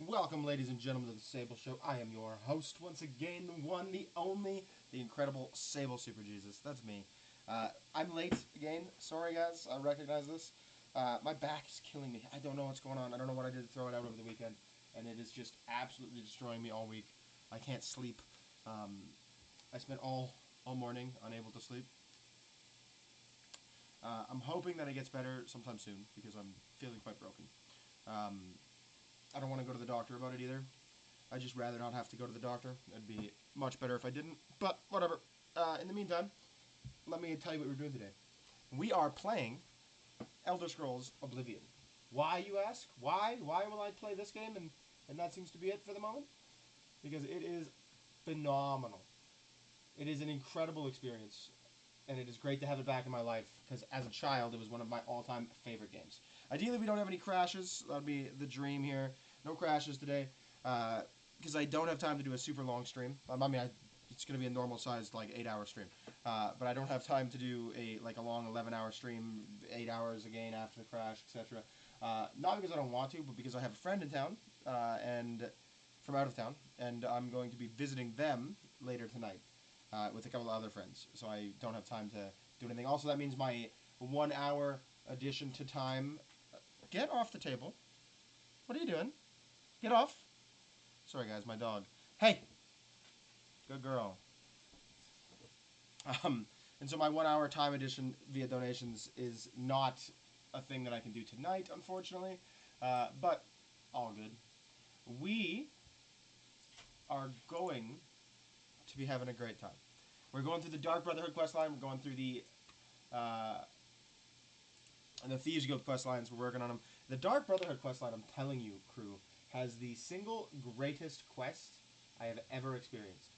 Welcome, ladies and gentlemen, to the Sable Show. I am your host once again, the one, the only, the incredible Sable Super Jesus. That's me. I'm late again. Sorry, guys. I recognize this. My back is killing me. I don't know what's going on. I don't know what I did to throw it out over the weekend, and it is just absolutely destroying me all week. I can't sleep. I spent all morning unable to sleep. I'm hoping that it gets better sometime soon because I'm feeling quite broken. I don't want to go to the doctor about it either. I'd just rather not have to go to the doctor. It'd be much better if I didn't, but whatever. In the meantime, let me tell you what we're doing today. We are playing Elder Scrolls Oblivion. Why, you ask? Why? Why will I play this game and that seems to be it for the moment? Because it is phenomenal. It is an incredible experience, and it is great to have it back in my life, because as a child, it was one of my all-time favorite games. Ideally, we don't have any crashes. That would be the dream here. No crashes today, because I don't have time to do a super long stream. It's going to be a normal-sized, 8-hour stream. But I don't have time to do a long 11-hour stream, 8 hours again after the crash, etc. Not because I don't want to, but because I have a friend in town, and from out of town, and I'm going to be visiting them later tonight. With a couple of other friends, so I don't have time to do anything. Also, that means my 1 hour addition to time. Get off the table. What are you doing? Get off. Sorry, guys, my dog. Hey! Good girl. And so my 1 hour time addition via donations is not a thing that I can do tonight, unfortunately. But all good. We are going to be having a great time. We're going through the Dark Brotherhood questline. We're going through the Thieves Guild questlines. We're working on them. The Dark Brotherhood questline, I'm telling you, crew, has the single greatest quest I have ever experienced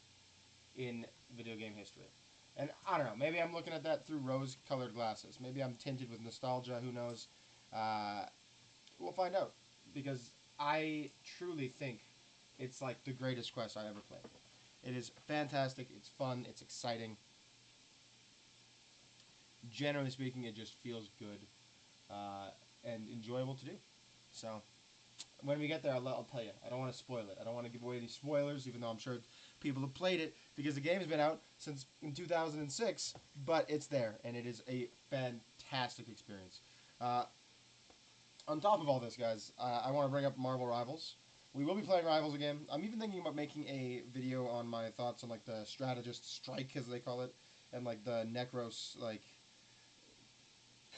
in video game history. And I don't know, maybe I'm looking at that through rose-colored glasses. Maybe I'm tinted with nostalgia, who knows. We'll find out. Because I truly think it's like the greatest quest I ever played. It is fantastic, it's fun, it's exciting. Generally speaking, it just feels good and enjoyable to do. So, when we get there, I'll tell you. I don't want to spoil it. I don't want to give away any spoilers, even though I'm sure people have played it, because the game's been out since in 2006, but it's there, and it is a fantastic experience. On top of all this, guys, I want to bring up Marvel Rivals. We will be playing Rivals again. I'm even thinking about making a video on my thoughts on the strategist strike, as they call it, and the Necros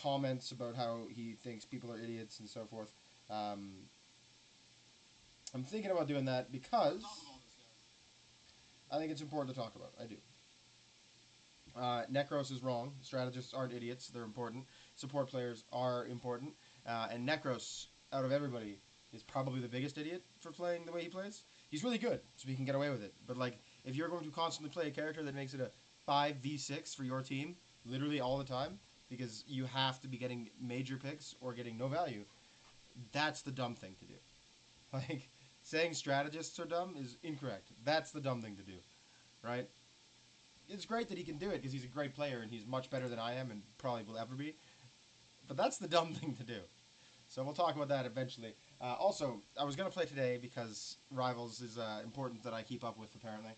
comments about how he thinks people are idiots and so forth. I'm thinking about doing that because I think it's important to talk about. I do. Necros is wrong. Strategists aren't idiots. They're important. Support players are important. And Necros, out of everybody, is probably the biggest idiot for playing the way he plays. He's really good, so he can get away with it. But if you're going to constantly play a character that makes it a 5v6 for your team, literally all the time, because you have to be getting major picks or getting no value, that's the dumb thing to do. Saying strategists are dumb is incorrect. That's the dumb thing to do, right? It's great that he can do it because he's a great player and he's much better than I am and probably will ever be. But that's the dumb thing to do. So we'll talk about that eventually. Also, I was going to play today because Rivals is important that I keep up with, apparently.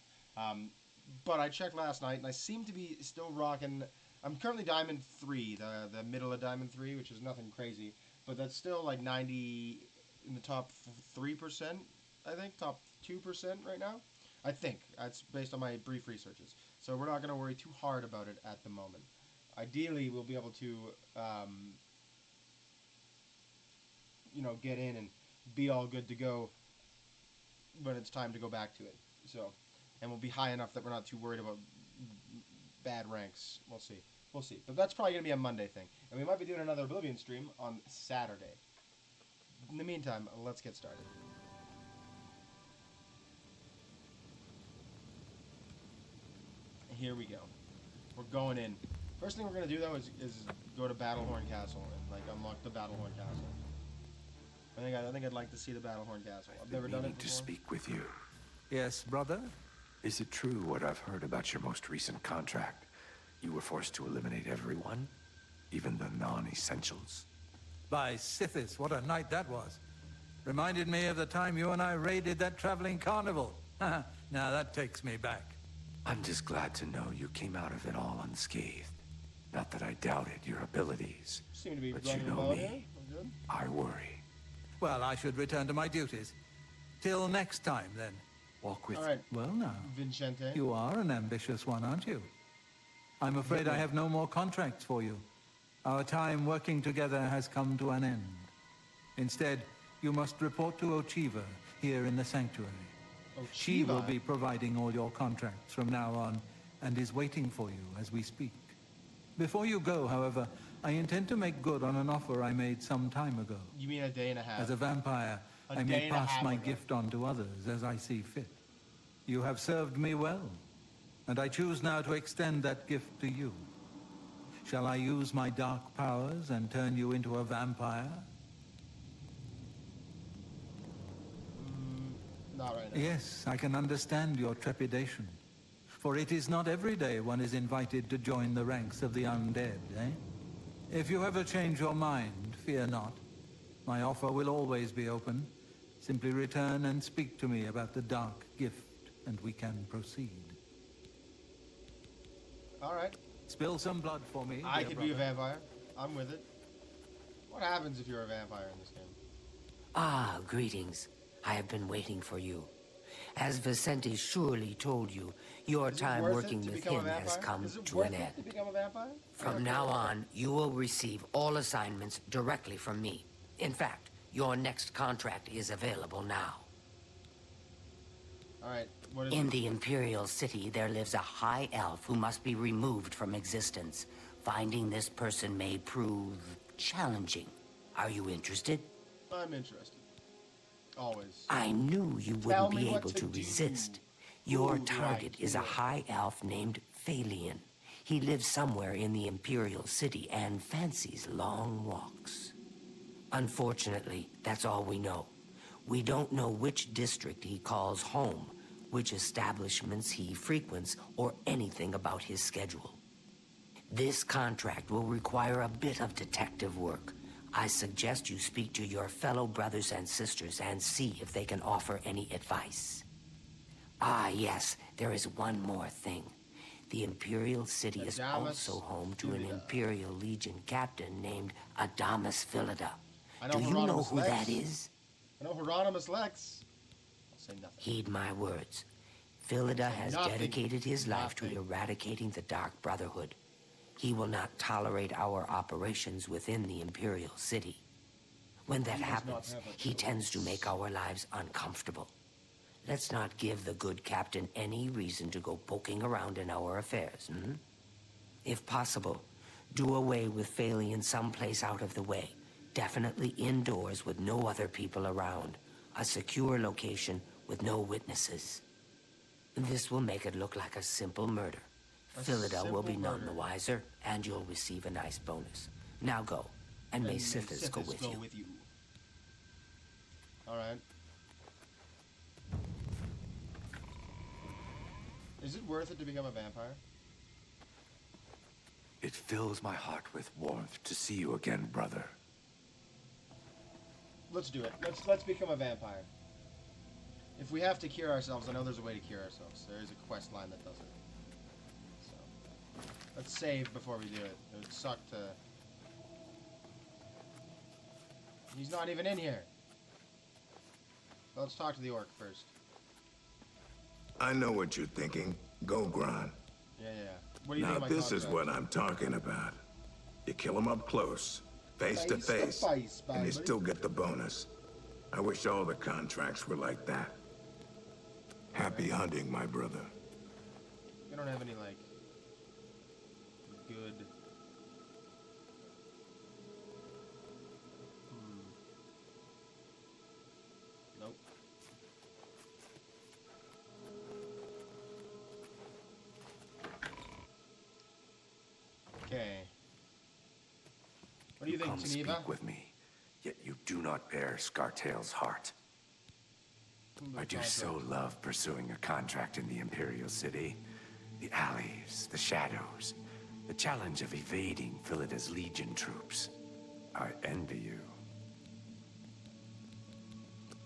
But I checked last night, and I seem to be still rocking... I'm currently Diamond 3, the middle of Diamond 3, which is nothing crazy. But that's still 90 in the top 3%, I think. Top 2% right now. I think. That's based on my brief researches. So we're not going to worry too hard about it at the moment. Ideally, we'll be able to... get in and be all good to go when it's time to go back to it. So, and we'll be high enough that we're not too worried about bad ranks. We'll see. But that's probably going to be a Monday thing. And we might be doing another Oblivion stream on Saturday. In the meantime, let's get started. Here we go. We're going in. First thing we're going to do, though, is go to Battlehorn Castle and, unlock the Battlehorn Castle. I think I'd like to see the Battlehorn Castle. I've never done it before. To speak with you. Yes, brother? Is it true what I've heard about your most recent contract? You were forced to eliminate everyone, even the non-essentials. By Sithis, what a night that was. Reminded me of the time you and I raided that traveling carnival. Now that takes me back. I'm just glad to know you came out of it all unscathed. Not that I doubted your abilities, Seem to be but you running know about me. here. We're good. I worry. Well, I should return to my duties. Till next time, then. Walk with... All right, Well, now, Vincente. you are an ambitious one, aren't you? I'm afraid I have no more contracts for you. Our time working together has come to an end. Instead, you must report to Ochiva here in the sanctuary. She will be providing all your contracts from now on, and is waiting for you as we speak. Before you go, however, I intend to make good on an offer I made some time ago. You mean a day and a half? As a vampire, I may pass my gift on to others as I see fit. You have served me well, and I choose now to extend that gift to you. Shall I use my dark powers and turn you into a vampire? Not right now. Yes, I can understand your trepidation. For it is not every day one is invited to join the ranks of the undead, eh? If you ever change your mind, fear not. My offer will always be open. Simply return and speak to me about the dark gift, and we can proceed. All right. Spill some blood for me, I dear could brother. be a vampire. I'm with it. What happens if you're a vampire in this game? Ah, greetings. I have been waiting for you. As Vicente surely told you, your Is it time worth working it to with become a him has vampire? come Is it to worth an it end. to become a vampire? From now on, you will receive all assignments directly from me. In fact, your next contract is available now. All right. What is In it? the Imperial City, there lives a high elf who must be removed from existence. Finding this person may prove challenging. Are you interested? I'm interested. Always. I knew you Tell wouldn't me be what able to to do. resist. Your Ooh, do I target is a do it? high elf named Phalion. He lives somewhere in the Imperial City and fancies long walks. Unfortunately, that's all we know. We don't know which district he calls home, which establishments he frequents, or anything about his schedule. This contract will require a bit of detective work. I suggest you speak to your fellow brothers and sisters and see if they can offer any advice. Ah, yes, there is one more thing. The Imperial City is Adamus also home to an Philida. Imperial Legion captain named Adamus Philida. I know Do you know Hieronymus who Lex. that is? I know Hieronymus Lex. I'll say nothing. Heed my words. Philida has Nothing. dedicated his life to Nothing. eradicating the Dark Brotherhood. He will not tolerate our operations within the Imperial City. When that He does not happens, have a he tends to choice. make our lives uncomfortable. Let's not give the good captain any reason to go poking around in our affairs, hmm? If possible, do away with Phalion someplace out of the way. Definitely indoors with no other people around. A secure location with no witnesses. This will make it look like a simple murder. Philida will be simple none the murder. wiser, and you'll receive a nice bonus. Now go, and may Sithis go with you. All right. Is it worth it to become a vampire? It fills my heart with warmth to see you again, brother. Let's do it. Let's become a vampire. If we have to cure ourselves, I know there's a way to cure ourselves. There is a quest line that does it. So let's save before we do it. It would suck to. He's not even in here. Let's talk to the orc first. I know what you're thinking. Go, Gron. Yeah. What do you Now think of my this is contract? what I'm talking about. You kill him up close, face to Face to face, face, and you baby. still get the bonus. I wish all the contracts were like that. Happy hunting, my brother. We don't have any like good. Nope. Okay. What do you think, Come Geneva? speak with me, yet you do not bear Scartail's heart. I do so love pursuing a contract in the Imperial City. The alleys, the shadows, the challenge of evading Philida's Legion troops. I envy you.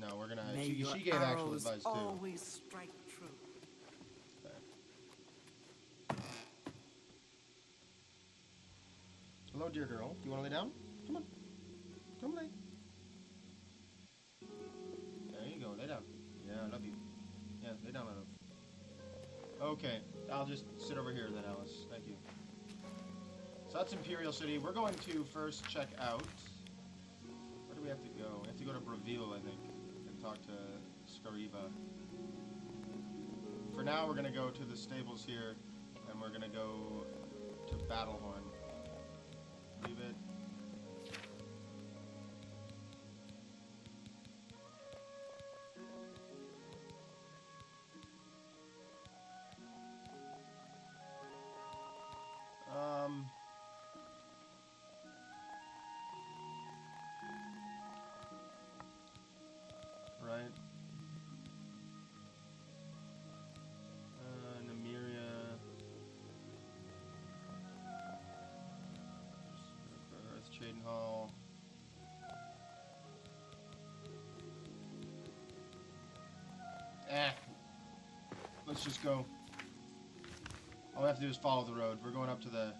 No, we're gonna. May She your gave actual arrows advice too. always strike true. Hello, dear girl. Do you want to lay down? Come on. Come lay. There you go. Lay down. Yeah, I love you. Yeah, lay down, I love. Okay, I'll just sit over here then, Alice. Thank you. So that's Imperial City. We're going to first check out. Where do we have to go? We have to go to Breville, I think, and talk to Scariba. For now, we're gonna go to the stables here, and we're gonna go to Battlehorn. Leave it. Right. Nymeria. Earth Trading Hall. Let's just go. All we have to do is follow the road. We're going up to the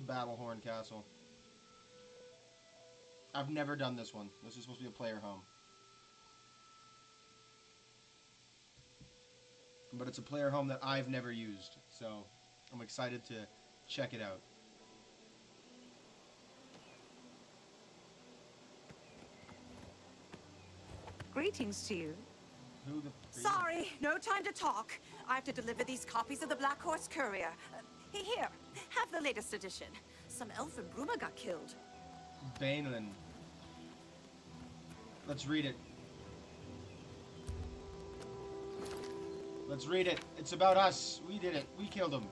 Battlehorn Castle. I've never done this one. This is supposed to be a player home. But it's a player home that I've never used, so I'm excited to check it out. Greetings to you. Who the... Sorry, no time to talk. I have to deliver these copies of the Black Horse Courier. Here, have the latest edition. Some elf in Bruma got killed. Baneland. Let's read it. Let's read it. It's about us. We did it. We killed him.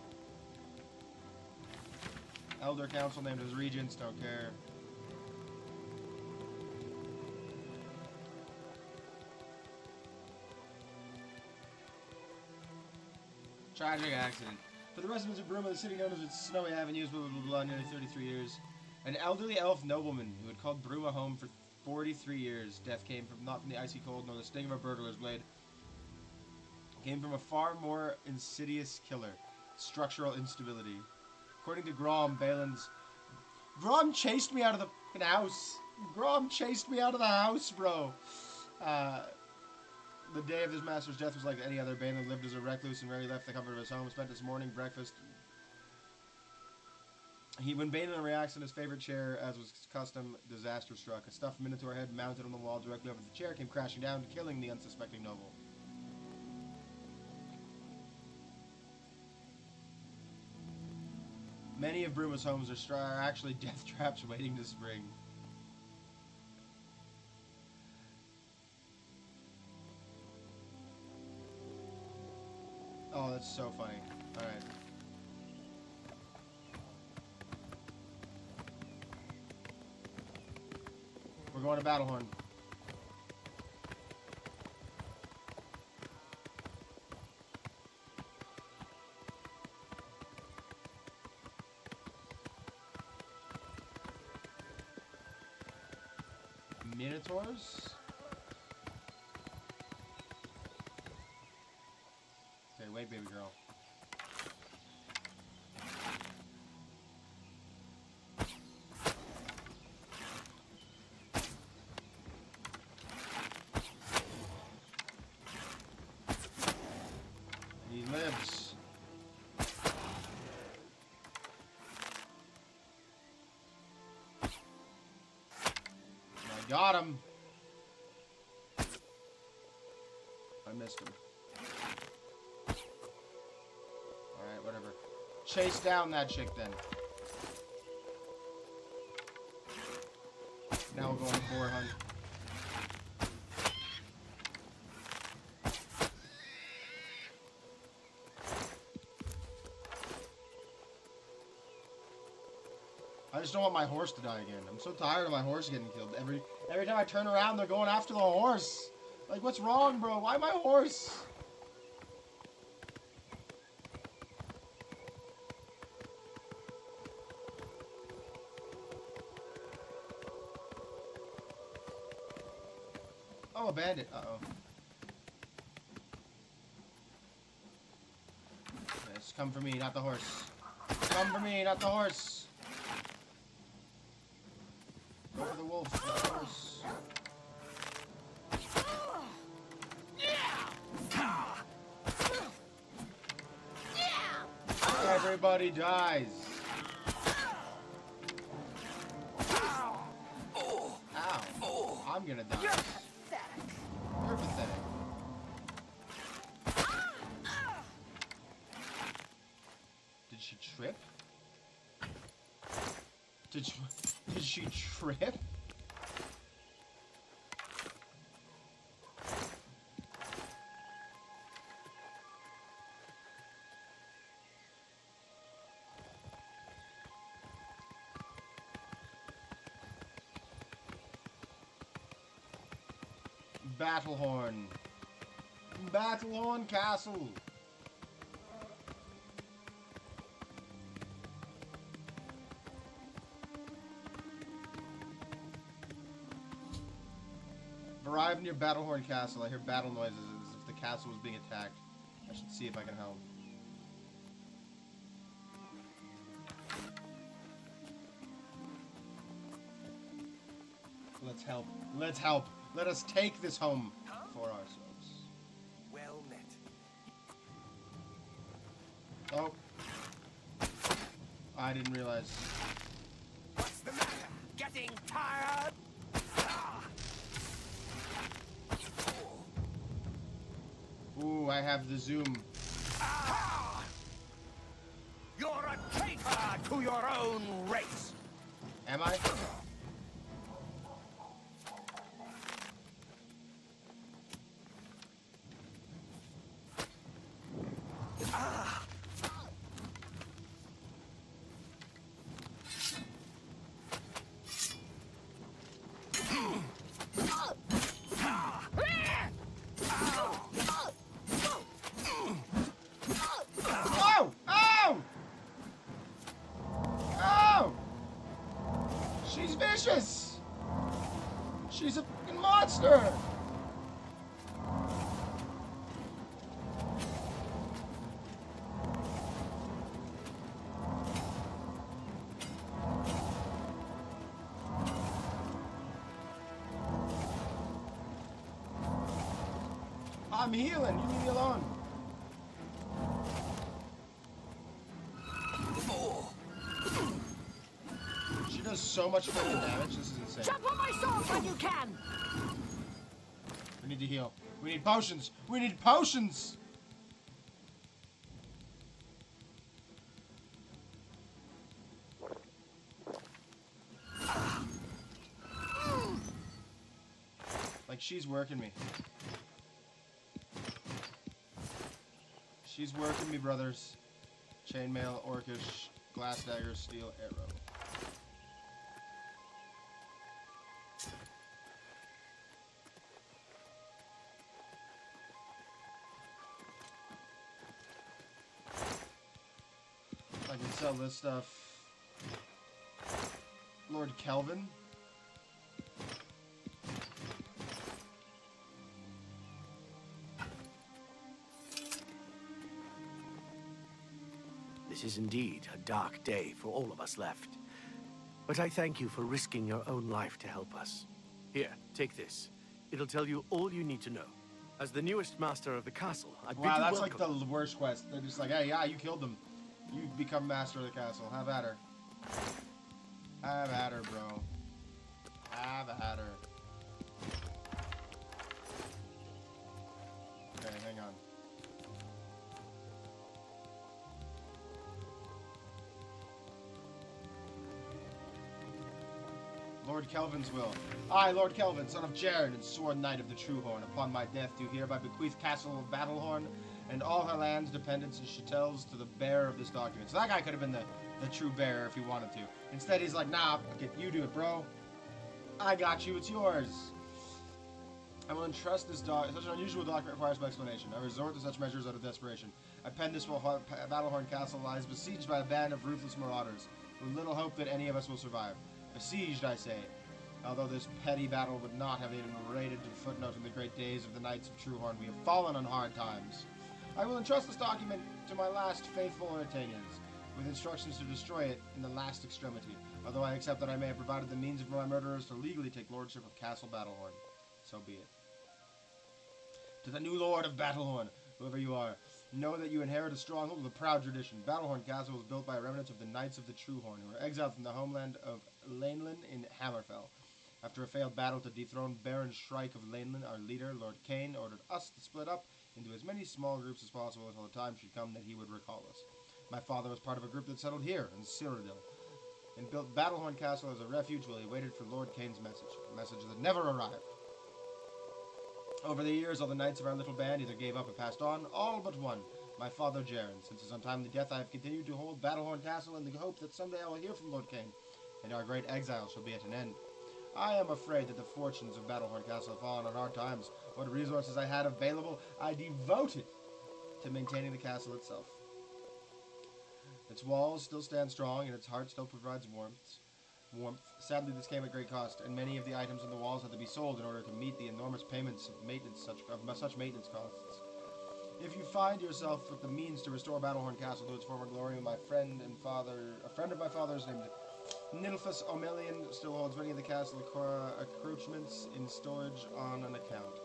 Elder Council named as regents. Don't care. Tragic accident. For the residents of Bruma, the city known as its snowy avenues, blah, blah, blah, blah, nearly 33 years. An elderly elf nobleman who had called Bruma home for 43 years. Death came from not from the icy cold, nor the sting of a burglar's blade. It came from a far more insidious killer. Structural instability. According to Grom, Balin's... Grom chased me out of the fucking house. Grom chased me out of the house, bro. The day of his master's death was like any other. Balin lived as a recluse and rarely left the comfort of his home. Spent his morning breakfast. When Balin reacts in his favorite chair, as was custom, disaster struck. A stuffed minotaur head mounted on the wall directly over the chair came crashing down, killing the unsuspecting noble. Many of Bruma's homes are actually death traps waiting to spring. Oh, that's so funny. Alright. We're going to Battlehorn. Minotaurs? Okay, wait, baby girl. He lives. I got him. I missed him. Alright, whatever. Chase down that chick then. Now we'll go on a boar hunt. I just don't want my horse to die again. I'm so tired of my horse getting killed. Every time I turn around, they're going after the horse. Like, what's wrong, bro? Why my horse? Oh, a bandit. Uh-oh. Yes, come for me, not the horse. Come for me, not the horse. Go for the wolf, not the horse. Everybody dies. Ow. I'm gonna die. You're pathetic. Did she trip? Did she trip? Battlehorn. Battlehorn Castle. Arrived near Battlehorn Castle. I hear battle noises as if the castle was being attacked. I should see if I can help. Let's help. Let's help. Let us take this home for ourselves. Well met. Oh. I didn't realize. What's the matter? Getting tired? Ooh, I have the zoom. You're a traitor to your own race. Am I? She's vicious! She's a fucking monster! I'm healing, you leave me alone. She does so much fucking damage, this is insane. Jump on my sword when you can! We need to heal. We need potions! We need potions! Like, she's working me. She's working me, brothers. Chainmail, Orcish, Glass Dagger, Steel Arrow. I can sell this stuff. Lord Kelvin. This is indeed a dark day for all of us left. But I thank you for risking your own life to help us. Here, take this. It'll tell you all you need to know. As the newest master of the castle, I bid Wow, you that's welcome. like the worst quest. They're just like, hey, yeah, you killed them. You become master of the castle. Have at her. Have at her, bro. Have at her. Okay, hang on. Lord Kelvin's will. I, Lord Kelvin, son of Jaren and sworn knight of the True Horn, upon my death do hereby bequeath Castle of Battlehorn and all her lands, dependents, and chattels to the bearer of this document. So that guy could have been the true bearer if he wanted to. Instead, he's like, nah, you do it, bro. I got you, it's yours. I will entrust this document. Such an unusual document requires my explanation. I resort to such measures out of desperation. I pen this while Battlehorn Castle lies besieged by a band of ruthless marauders, with little hope that any of us will survive. Besieged, I say. Although this petty battle would not have even rated to footnote in the great days of the Knights of Truehorn, we have fallen on hard times. I will entrust this document to my last faithful Oritanians, with instructions to destroy it in the last extremity, although I accept that I may have provided the means for my murderers to legally take lordship of Castle Battlehorn. So be it. To the new Lord of Battlehorn, whoever you are, know that you inherit a stronghold with a proud tradition. Battlehorn Castle was built by remnants of the Knights of the Truehorn, who were exiled from the homeland of Laneland in Hammerfell. After a failed battle to dethrone Baron Shrike of Laneland, our leader, Lord Kane, ordered us to split up into as many small groups as possible until the time should come that he would recall us. My father was part of a group that settled here, in Cyrodiil, and built Battlehorn Castle as a refuge while he waited for Lord Kane's message, a message that never arrived. Over the years, all the knights of our little band either gave up or passed on, all but one, my father Jaren. Since his untimely death, I have continued to hold Battlehorn Castle in the hope that someday I will hear from Lord Kane, and our great exile shall be at an end. I am afraid that the fortunes of Battlehorn Castle have fallen on hard times. What resources I had available, I devoted to maintaining the castle itself. Its walls still stand strong, and its heart still provides warmth. Sadly, this came at great cost, and many of the items on the walls had to be sold in order to meet the enormous payments of such maintenance costs. If you find yourself with the means to restore Battlehorn Castle to its former glory, a friend of my father's named Nilphus O'Million still holds many of the castle accoutrements in storage on an account.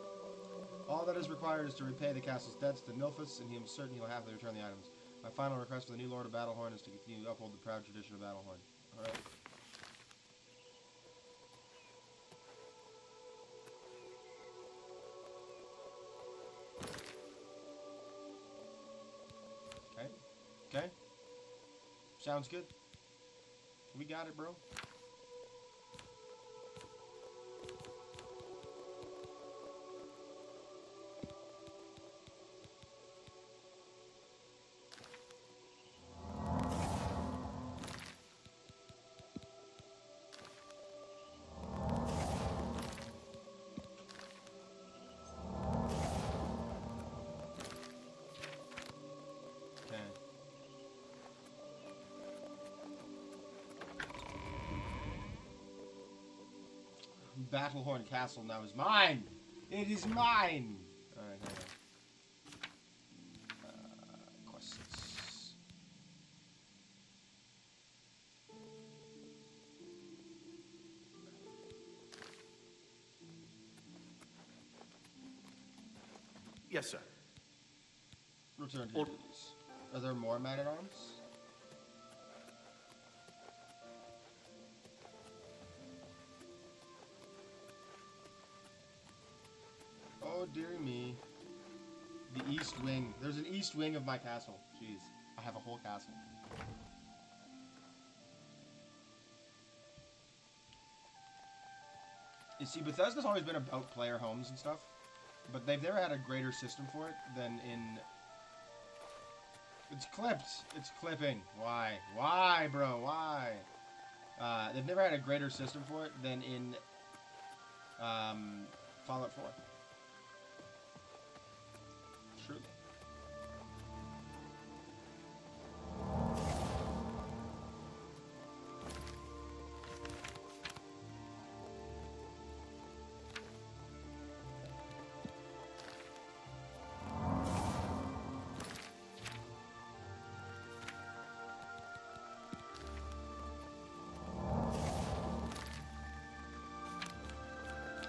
All that is required is to repay the castle's debts to Nilphus, and he is certain he will happily return the items. My final request for the new Lord of Battlehorn is to continue to uphold the proud tradition of Battlehorn. Alright. Okay. Sounds good. We got it, bro. Battlehorn Castle now is mine! It is mine! Alright, hang on. Quests. Yes, sir. Return to your duties. Are there more man-at-arms? Oh, dearie me. The east wing. There's an east wing of my castle. Jeez. I have a whole castle. You see, Bethesda's always been about player homes and stuff, but they've never had a greater system for it than in... It's clipped. It's clipping. Why? Why, bro? Why? They've never had a greater system for it than in Fallout 4. Truly.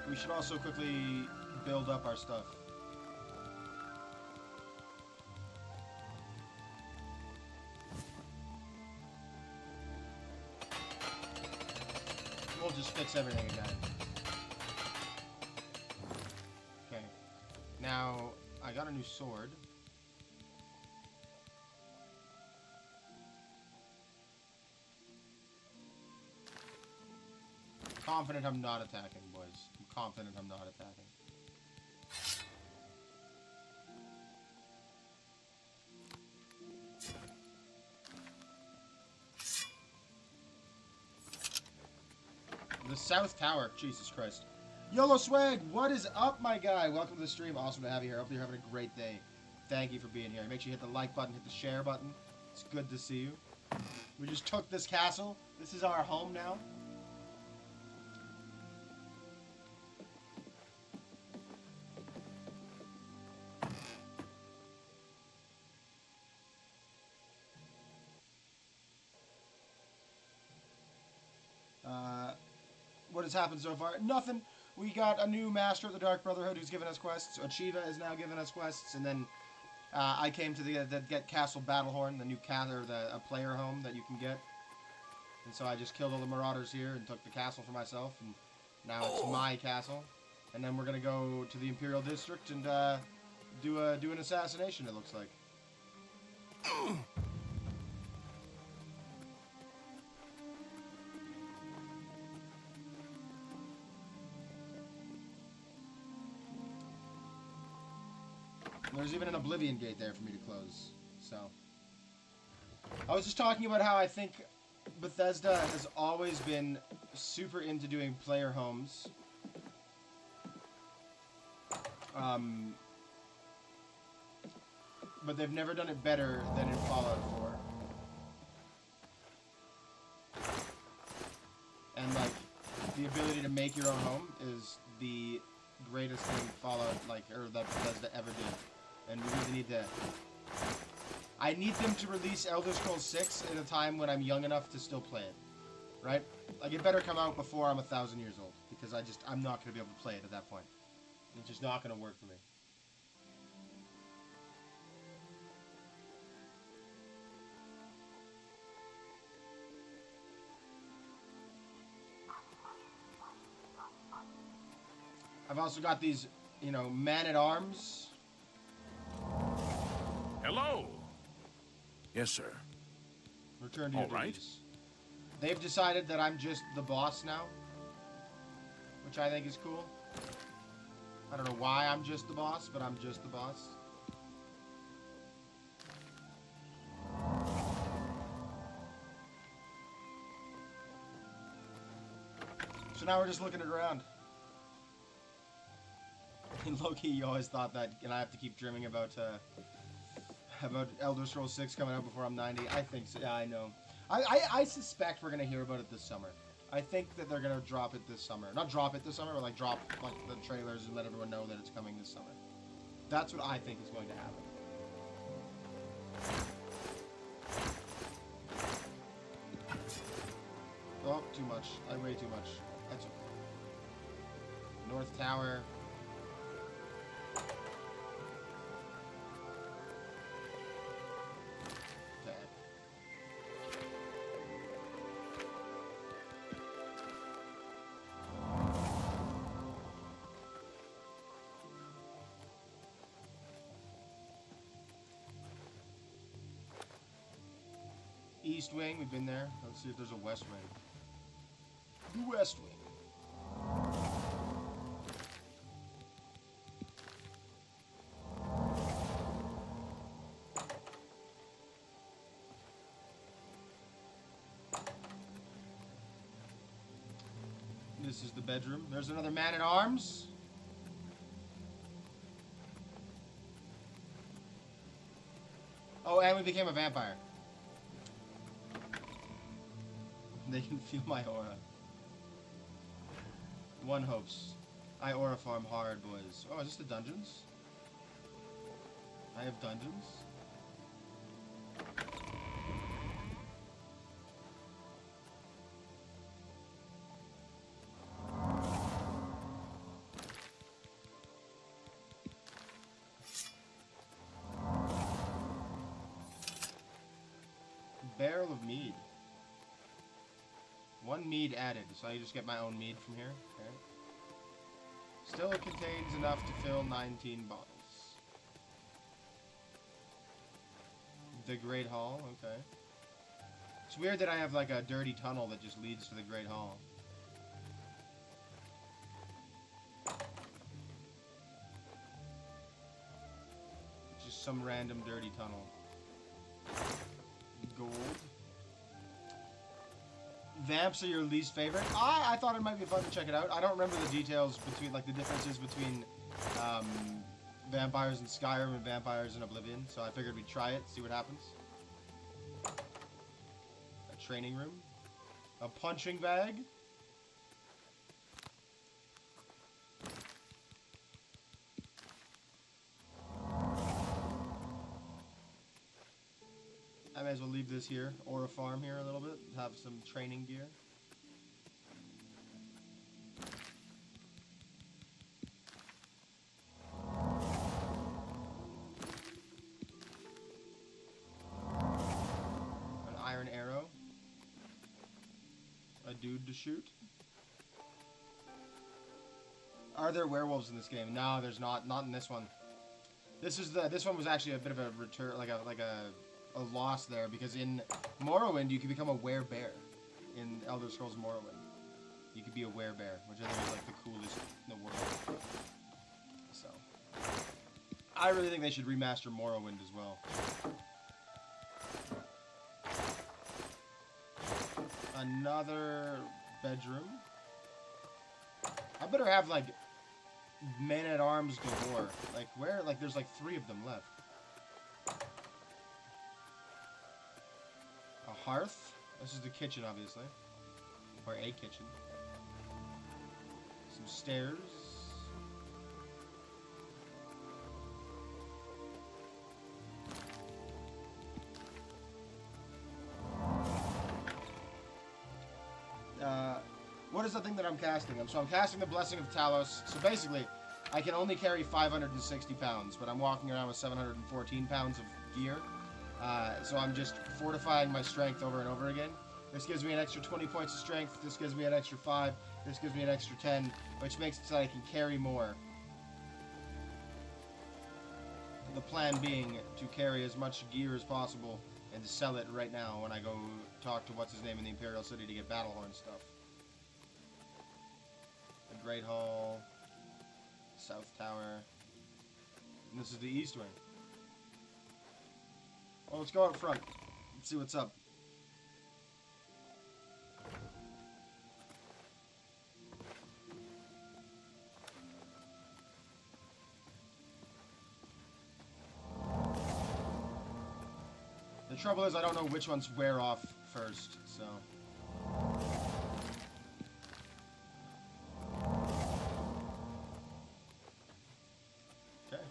We should also quickly build up our stuff. We'll just fix everything again. Okay. Now, I got a new sword. Confident I'm not attacking, boys. I'm confident I'm not attacking. The South Tower. Jesus Christ. YOLO Swag, what is up, my guy? Welcome to the stream. Awesome to have you here. Hope you're having a great day. Thank you for being here. Make sure you hit the like button, hit the share button. It's good to see you. We just took this castle. This is our home now. has happened so far? Nothing. We got a new Master of the Dark Brotherhood who's given us quests. Ochiva is now giving us quests, and then I came to get Castle Battlehorn, the new a player home that you can get. And so I just killed all the marauders here and took the castle for myself, and now it's my castle. And then we're gonna go to the Imperial District and do an assassination. It looks like. There's even an Oblivion gate there for me to close. So I was just talking about how I think Bethesda has always been super into doing player homes. But they've never done it better than in Fallout 4. And like the ability to make your own home is the greatest thing Fallout that Bethesda ever did. And we really need to... I need them to release Elder Scrolls 6 at a time when I'm young enough to still play it. Right? Like, it better come out before I'm 1,000 years old. Because I'm not going to be able to play it at that point. It's just not going to work for me. I've also got these, man-at-arms. Hello. Yes, sir. Return to your All right. duties. They've decided that I'm just the boss now, which I think is cool. I don't know why I'm just the boss, but I'm just the boss. So now we're just looking around. In Loki, you always thought that, and I have to keep dreaming about Elder Scrolls 6 coming out before I'm 90. I think so. Yeah, I know. I suspect we're gonna hear about it this summer. I think that they're gonna drop it this summer. Not drop it this summer, but drop the trailers and let everyone know that it's coming this summer. That's what I think is going to happen. Oh, too much. I weigh too much. That's okay. North Tower. East Wing, we've been there. Let's see if there's a West Wing. The West Wing. This is the bedroom. There's another man-at-arms. Oh, and we became a vampire. They can feel my aura. One hopes. I aura farm hard, boys. Oh, is this the dungeons? I have dungeons. Barrel of mead. One mead added, so I just get my own mead from here. Okay. Still contains enough to fill 19 bottles. The Great Hall, okay. It's weird that I have like a dirty tunnel that just leads to the Great Hall. Just some random dirty tunnel. Gold. Vamps are your least favorite? I thought it might be fun to check it out. I don't remember the details between, like, the differences between vampires in Skyrim and vampires in Oblivion, so I figured we'd try it, see what happens. A training room. A punching bag. I may as well leave this here, or a farm here a little bit, have some training gear. dude to shoot. Are there werewolves in this game? No, there's not. Not in this one. This one was actually a bit of a return, like a loss there, because in Morrowind you can become a werebear. In Elder Scrolls Morrowind, you could be a werebear, which I think is like the coolest in the world. So, I really think they should remaster Morrowind as well. Another bedroom. I better have like men-at-arms galore. Like where? Like there's like 3 of them left. A hearth. This is the kitchen, obviously. Or a kitchen. Some stairs. What is the thing that I'm casting? So I'm casting the Blessing of Talos. So basically, I can only carry 560 pounds, but I'm walking around with 714 pounds of gear. So I'm just fortifying my strength over and over again. This gives me an extra 20 points of strength. This gives me an extra 5. This gives me an extra 10, which makes it so I can carry more. The plan being to carry as much gear as possible and to sell it right now when I go talk to what's-his-name in the Imperial City to get Battlehorn stuff. The Great Hall, South Tower, and this is the East Wing. Well, let's go out front and see what's up. The trouble is I don't know which ones wear off first, so... Okay.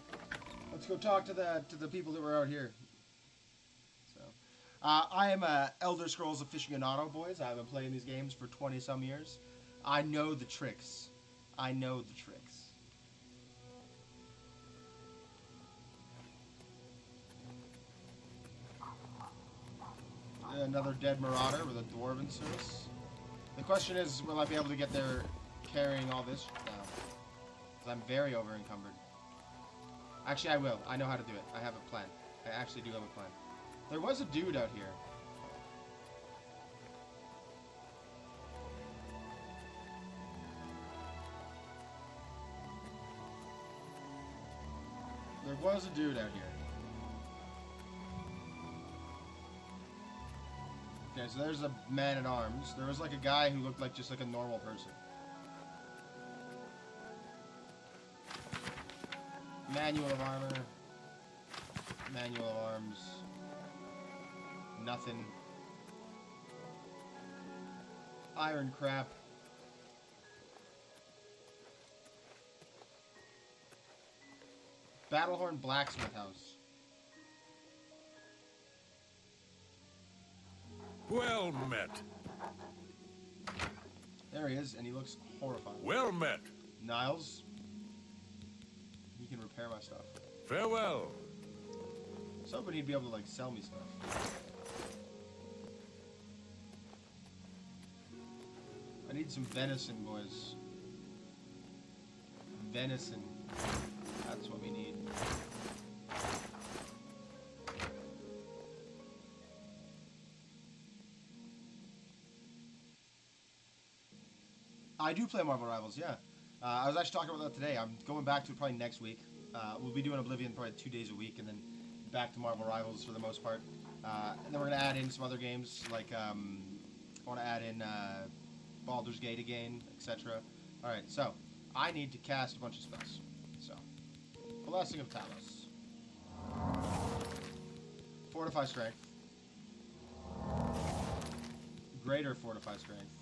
Let's go talk to the people that were out here. So, I am a Elder Scrolls aficionado, boys. I've been playing these games for 20-some years. I know the tricks. I know the tricks. Another dead marauder with a dwarven service. The question is, will I be able to get there carrying all this now? Because I'm very over encumbered. Actually, I will. I know how to do it. I have a plan. I actually do have a plan. There was a dude out here. There was a dude out here. Okay, so there's a man-at-arms. There was like a guy who looked like just like a normal person. Manual of armor. Manual of arms. Nothing. Iron crap. Battlehorn Blacksmith House. Well met. There he is, and he looks horrified. Well met. Niles. He can repair my stuff. Farewell. Somebody would be able to, like, sell me stuff. I need some venison, boys. Venison. That's what we need. I do play Marvel Rivals, yeah. I was actually talking about that today. I'm going back to it probably next week. We'll be doing Oblivion probably 2 days a week, and then back to Marvel Rivals for the most part. And then we're going to add in some other games, like I want to add in Baldur's Gate again, etc. Alright, so I need to cast a bunch of spells. So, Blessing of Talos. Fortify Strength. Greater Fortify Strength.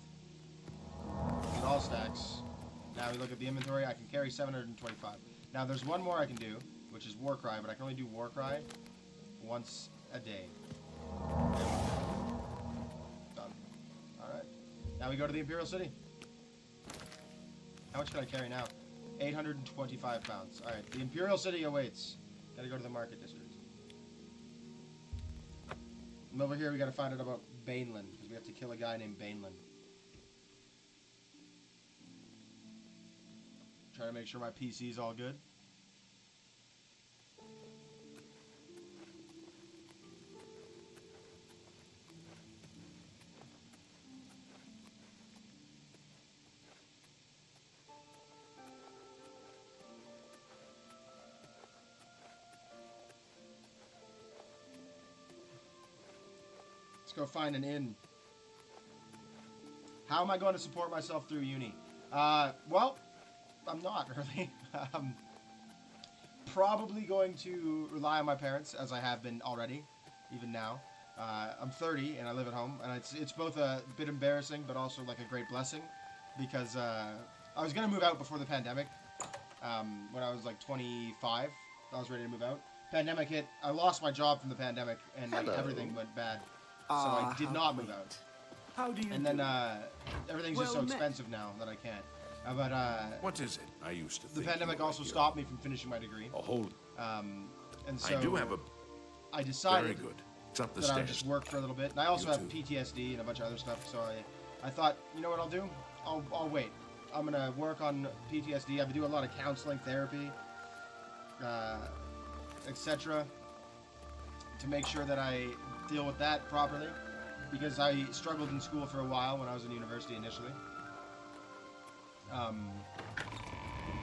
It all stacks. Now we look at the inventory. I can carry 725. Now there's one more I can do, which is Warcry, but I can only do Warcry once a day. Done. Alright. Now we go to the Imperial City. How much can I carry now? 825 pounds. Alright, the Imperial City awaits. Gotta go to the Market District. And over here we gotta find out about Baneland, because we have to kill a guy named Baneland. Trying to make sure my PC's all good. Let's go find an inn. How am I going to support myself through uni? Well, I'm not really. Probably going to rely on my parents, as I have been already, even now. I'm 30 and I live at home, and it's both a bit embarrassing, but also like a great blessing, because I was gonna move out before the pandemic. When I was like 25, I was ready to move out. Pandemic hit. I lost my job from the pandemic, and like everything went bad. So I did not move out. How do you And then everything's just so expensive now that I can't. But What is it? I used to the think pandemic you were also here. stopped me from finishing my degree. A whole. And so I do have a I decided very good. It's up the that I would stairs. just work for a little bit. And I also You have too. PTSD and a bunch of other stuff. So I thought, you know what I'll do? I'll wait. I'm gonna work on PTSD. I've been doing a lot of counseling, therapy, etc. to make sure that I deal with that properly, because I struggled in school for a while when I was in university initially.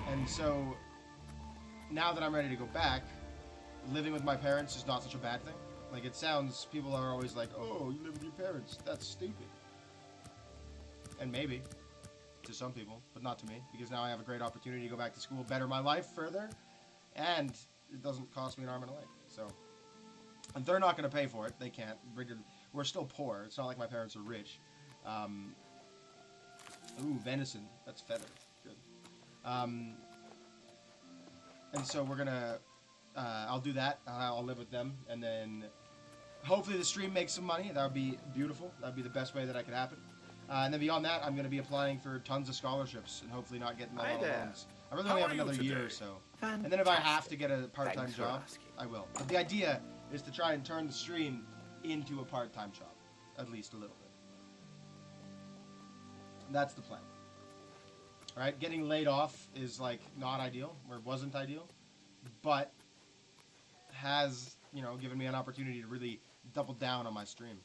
And so now that I'm ready to go back, living with my parents is not such a bad thing. Like, it sounds, people are always like, oh, you live with your parents, that's stupid. And maybe to some people, but not to me, because now I have a great opportunity to go back to school, better my life further, and it doesn't cost me an arm and a leg. So, and they're not going to pay for it. They can't. We're still poor. It's not like my parents are rich. Ooh, venison. That's feather. Good. And so we're gonna. I'll do that. I'll live with them, and then hopefully the stream makes some money. That would be beautiful. That would be the best way that I could happen. And then beyond that, I'm going to be applying for tons of scholarships and hopefully not getting all the loans. I really only have another year or so. And then if I have to get a part-time Thanks for job, asking. I will. But the idea is to try and turn the stream into a part-time job, at least a little bit. That's the plan. All right, getting laid off is like not ideal, or wasn't ideal, but has, you know, given me an opportunity to really double down on my stream.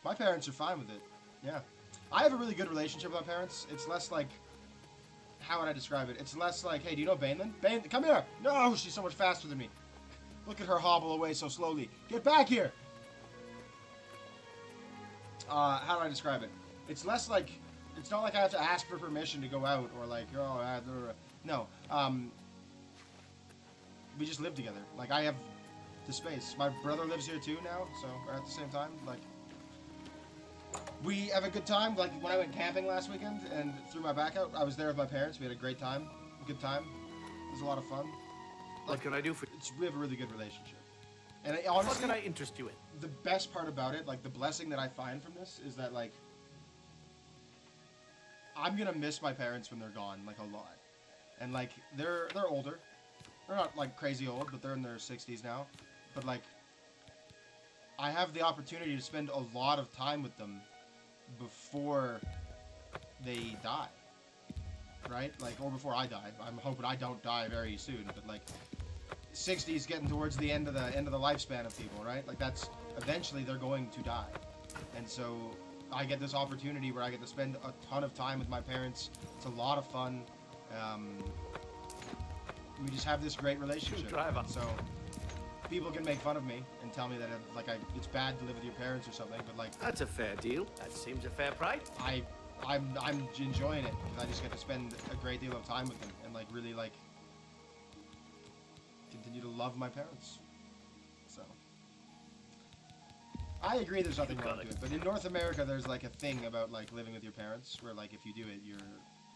My parents are fine with it. Yeah. I have a really good relationship with my parents. It's less like, how would I describe it? It's less like, hey, do you know Bainlin? Bainlin, come here! No, she's so much faster than me. Look at her hobble away so slowly. Get back here! How do I describe it? It's less like, it's not like I have to ask for permission to go out, or like, oh, no. We just live together. Like, I have the space. My brother lives here too now, so we're at the same time. Like, we have a good time. Like, when I went camping last weekend and threw my back out, I was there with my parents. We had a great time. Good time. It was a lot of fun. What can I do for you? We have a really good relationship. And honestly, What can I interest you in? the best part about it, like, the blessing that I find from this is that, like, I'm gonna miss my parents when they're gone, like, a lot. And, like, they're older. They're not, like, crazy old, but they're in their 60s now. But, like, I have the opportunity to spend a lot of time with them before they die. Right? Like, or before I die. I'm hoping I don't die very soon, but, like, 60s getting towards the end of the lifespan of people, right? Like, that's eventually they're going to die. And so I get this opportunity where I get to spend a ton of time with my parents. It's a lot of fun. We just have this great relationship. So people can make fun of me and tell me that it's bad to live with your parents or something, but like, That's a fair deal. That seems a fair price. I'm enjoying it because I just get to spend a great deal of time with them and like really like continue to love my parents. So I agree there's nothing wrong with it, but in North America there's like a thing about like living with your parents where like if you do it you're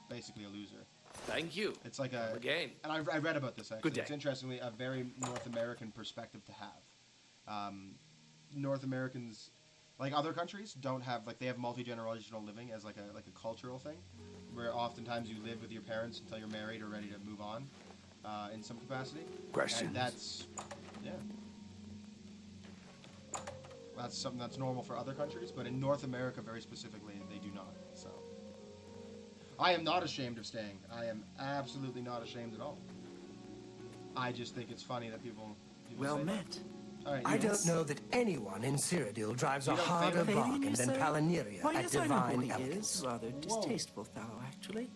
basically a loser. Thank you. It's like a Again. and I read about this actually. Good day. It's interestingly a very North American perspective to have. North Americans, like other countries, don't have like they have multi-generational living as like a cultural thing, where oftentimes you live with your parents until you're married or ready to move on, in some capacity. Questions? And that's that's something that's normal for other countries, but in North America very specifically they do not. So. I am not ashamed of staying. I am absolutely not ashamed at all. I just think it's funny that people Well say met. that. All right, I you- don't know that anyone in Cyrodiil drives a You don't think harder of bargain you than say? Palmyria Why, at yes, I know who divine he elegance. is. Rather distasteful fellow, actually.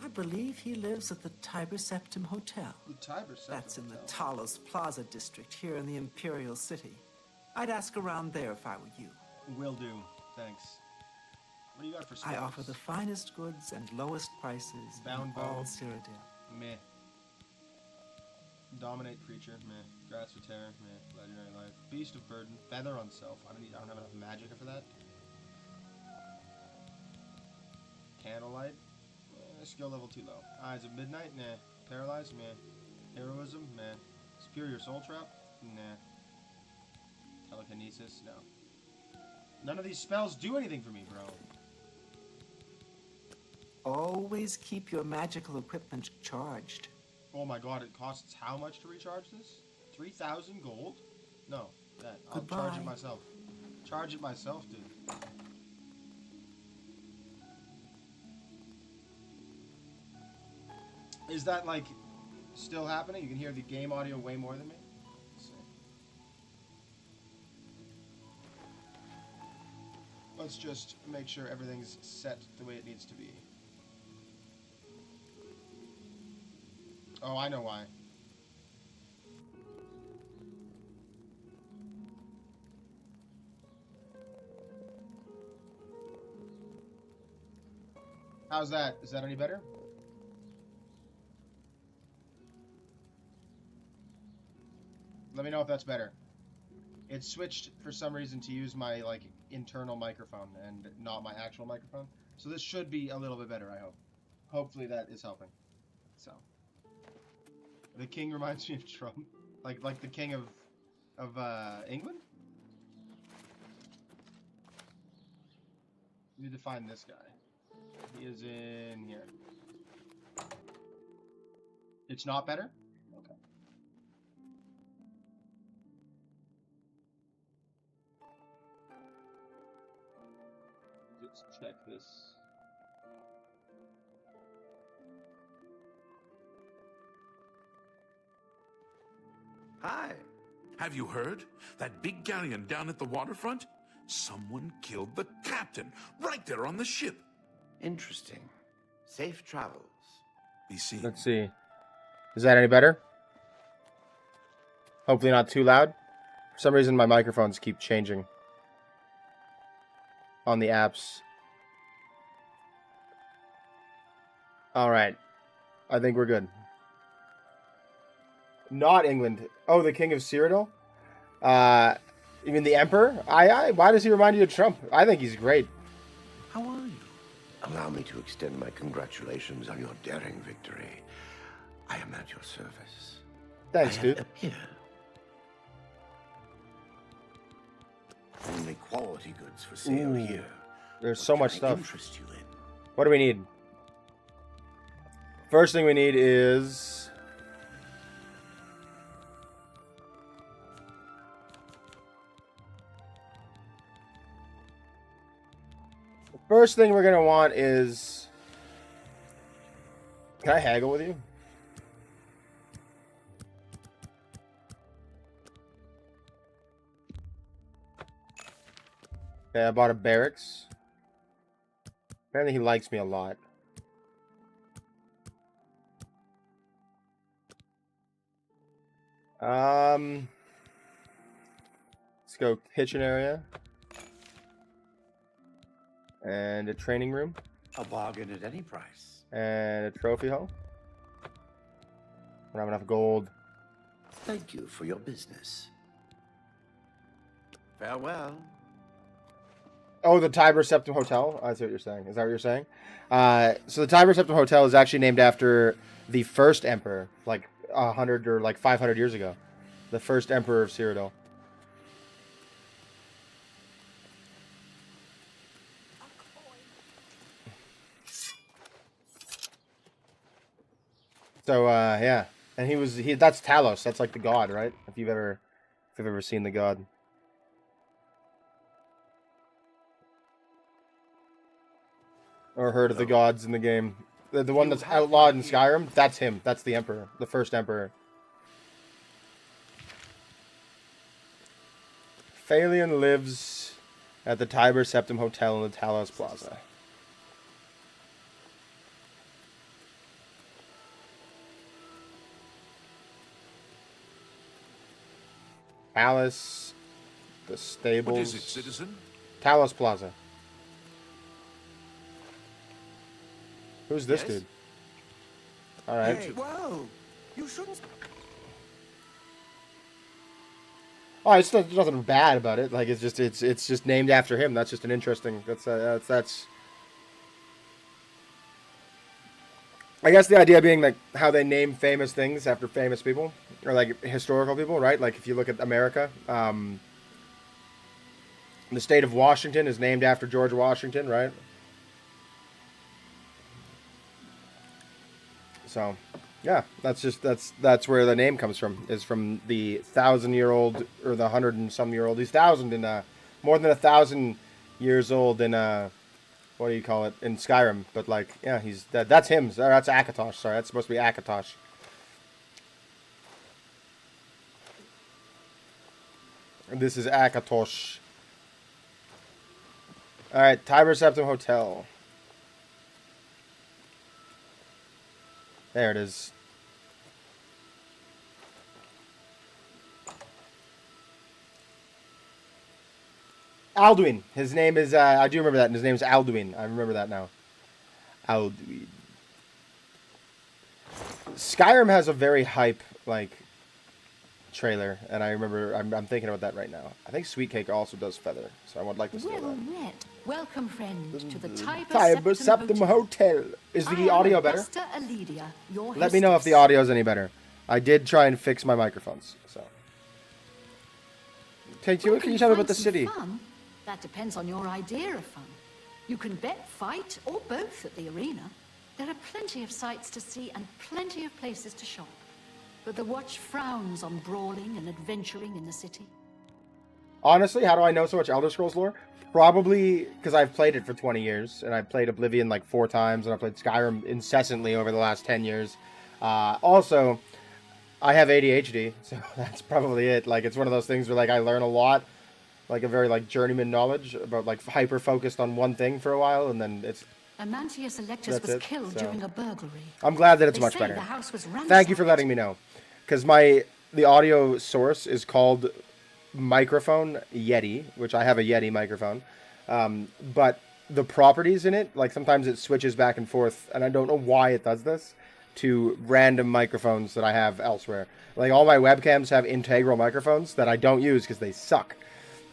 I believe he lives at the Tiber Septim Hotel. The Tiber Septim That's in the Hotel. Talos Plaza district here in the Imperial City. I'd ask around there if I were you. Will do. Thanks. What do you got for I spells? offer the finest goods and lowest prices Bound in all bow. Cyrodiil. Meh. Dominate creature. Meh. Grasp for terror. Meh. Legendary life. Beast of burden. Feather on self. I don't have enough magic for that. Candlelight. Skill level too low. Eyes of midnight. Nah. Paralyzed. Meh. Heroism. Meh. Superior soul trap. Nah. Telekinesis. No. None of these spells do anything for me, bro. Always keep your magical equipment charged. Oh my god, it costs how much to recharge this? 3,000 gold? No, that. I'll charge it Goodbye. myself. Charge it myself, dude. Is that, like, still happening? You can hear the game audio way more than me? Let's see. Let's just make sure everything's set the way it needs to be. Oh, I know why. How's that? Is that any better? Let me know if that's better. It switched for some reason to use my like internal microphone and not my actual microphone. So this should be a little bit better, I hope. Hopefully that is helping. So the king reminds me of Trump. Like the king of England? Need to find this guy. He is in here. It's not better? Okay. Let's check this. Hi. Have you heard? That big galleon down at the waterfront? Someone killed the captain right there on the ship. Interesting. Safe travels. Be seen. Let's see. Is that any better? Hopefully not too loud. For some reason my microphones keep changing on the apps. Alright. I think we're good. Not England. Oh, the King of Cyrodiil? You mean the Emperor? Why does he remind you of Trump? I think he's great. How are you? Allow me to extend my congratulations on your daring victory. I am at your service. Thanks, dude. Here. Only quality goods for sale Ooh, here. There's so much Can I stuff. interest you in? What do we need? First thing we need is... the first thing we're going to want is... Can I haggle with you? Okay, I bought a barracks. Apparently he likes me a lot. Let's go kitchen area. And a training room. A bargain at any price. And a trophy hall. I don't have enough gold. Thank you for your business. Farewell. Oh, the Tiber Septim Hotel? I see what you're saying. Is that what you're saying? So the Tiber Septim Hotel is actually named after the first emperor, like 100 or like 500 years ago. The first emperor of Cyrodiil. So, yeah. And that's Talos. That's like the god, right? If you've ever seen the god. or heard of the gods in the game. The one that's outlawed in Skyrim, that's him. That's the Emperor, the first Emperor. Phalion lives at the Tiber Septim Hotel in the Talos Plaza. Alice, the stables. What is it, citizen? Talos Plaza. Who's this dude? All right. Hey, whoa! You shouldn't. Oh, it's there's nothing bad about it. Like it's just named after him. That's just an interesting. That's. I guess the idea being like how they name famous things after famous people or like historical people, right? Like if you look at America, the state of Washington is named after George Washington, right? So, yeah, that's where the name comes from. Is from the 1,000-year-old or the 100 and some year old. He's 1,000 in more than 1,000 years old in what do you call it in Skyrim? But like, yeah, he's that's him. That's Akatosh. Sorry, that's supposed to be Akatosh. And this is Akatosh. All right, Tiber Septim Hotel. There it is. Alduin. His name is, I do remember that. And his name is Alduin. I remember that now. Alduin. Skyrim has a very hype, like, trailer. And I remember, I'm thinking about that right now. I think Sweet Cake also does Feather. So I would like to see that. Well met. Welcome, friend, to the Tiber Septim Hotel. Is the audio better? Let me know if the audio is any better. I did try and fix my microphones. So. Take you. What can you tell me about the city? Fun? That depends on your idea of fun. You can bet, fight, or both at the arena. There are plenty of sights to see and plenty of places to shop. But the Watch frowns on brawling and adventuring in the city. Honestly, how do I know so much Elder Scrolls lore? Probably because I've played it for 20 years, and I've played Oblivion like 4 times, and I've played Skyrim incessantly over the last 10 years. Also, I have ADHD, so that's probably it. Like, it's one of those things where, like, I learn a lot, like, a very, like, journeyman knowledge about, like, hyper-focused on one thing for a while, and then it's... Amantius Electus was killed during a burglary. I'm glad that it's much better. Thank you for letting me know. Because the audio source is called Microphone Yeti, which I have a Yeti microphone. But the properties in it, like, sometimes it switches back and forth, and I don't know why it does this, to random microphones that I have elsewhere. Like, all my webcams have integral microphones that I don't use because they suck.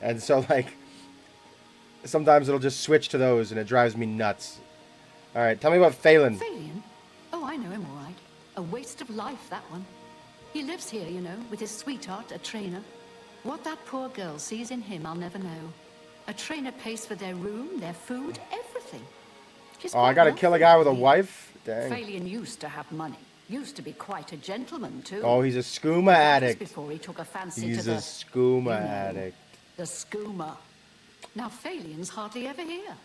And so, like, sometimes it'll just switch to those, and it drives me nuts. Alright, tell me about Phalion. Phalion? Oh, I know him all right. A waste of life, that one. He lives here, you know, with his sweetheart, a trainer. What that poor girl sees in him, I'll never know. A trainer pays for their room, their food, everything. Oh, I gotta kill a guy with a wife? Dang. Phalion used to have money. Used to be quite a gentleman, too. Oh, he's a skooma addict. Before he took a fancy he's to a skooma addict. The skooma. Now, Phalion's hardly ever here.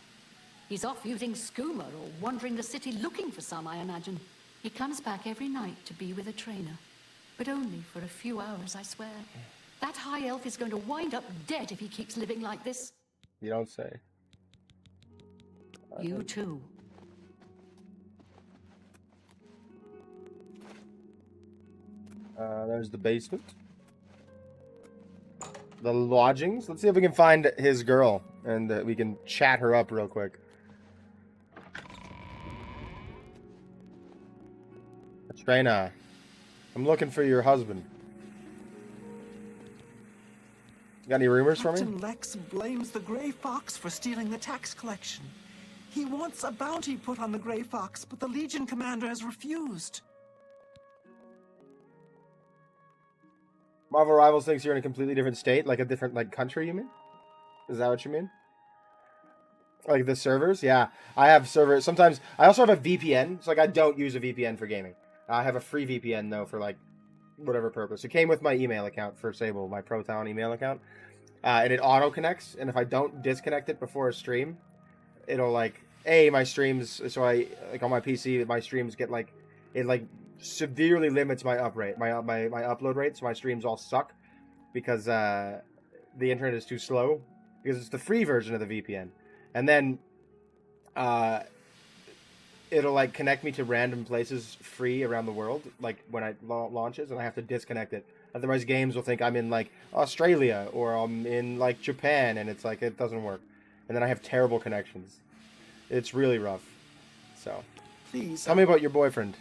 He's off using skooma or wandering the city looking for some, I imagine. He comes back every night to be with a trainer. But only for a few hours, I swear. That high elf is going to wind up dead if he keeps living like this. You don't say. You too. There's the basement. The lodgings. Let's see if we can find his girl, and we can chat her up real quick. Traina, I'm looking for your husband. You got any rumors for me? Captain Lex blames the Grey Fox for stealing the tax collection. He wants a bounty put on the Grey Fox, but the Legion commander has refused. Marvel Rivals thinks you're in a completely different state, like a different country, you mean? Is that what you mean? Like the servers? Yeah, I have servers. Sometimes I also have a VPN. It's like I don't use a VPN for gaming. I have a free VPN though for like whatever purpose. It came with my email account for Sable, my ProTown email account, and it auto connects. And if I don't disconnect it before a stream, it'll like my streams. So I like on my PC, my streams get like it like severely limits my upload rate. So my streams all suck because the internet is too slow because it's the free version of the VPN, and then it'll like connect me to random places free around the world, like when it launches, and I have to disconnect it. Otherwise, games will think I'm in like Australia or I'm in like Japan, and it's like it doesn't work. And then I have terrible connections. It's really rough. So, Please. Tell me about your boyfriend.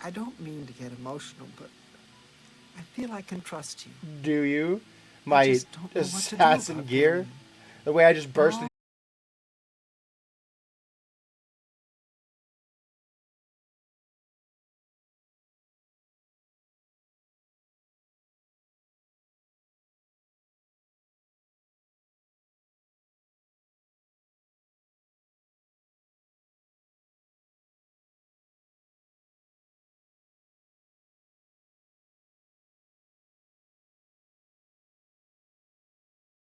I don't mean to get emotional, but I feel I can trust you. Do you? My just don't know what to do assassin about gear? him. The way I just burst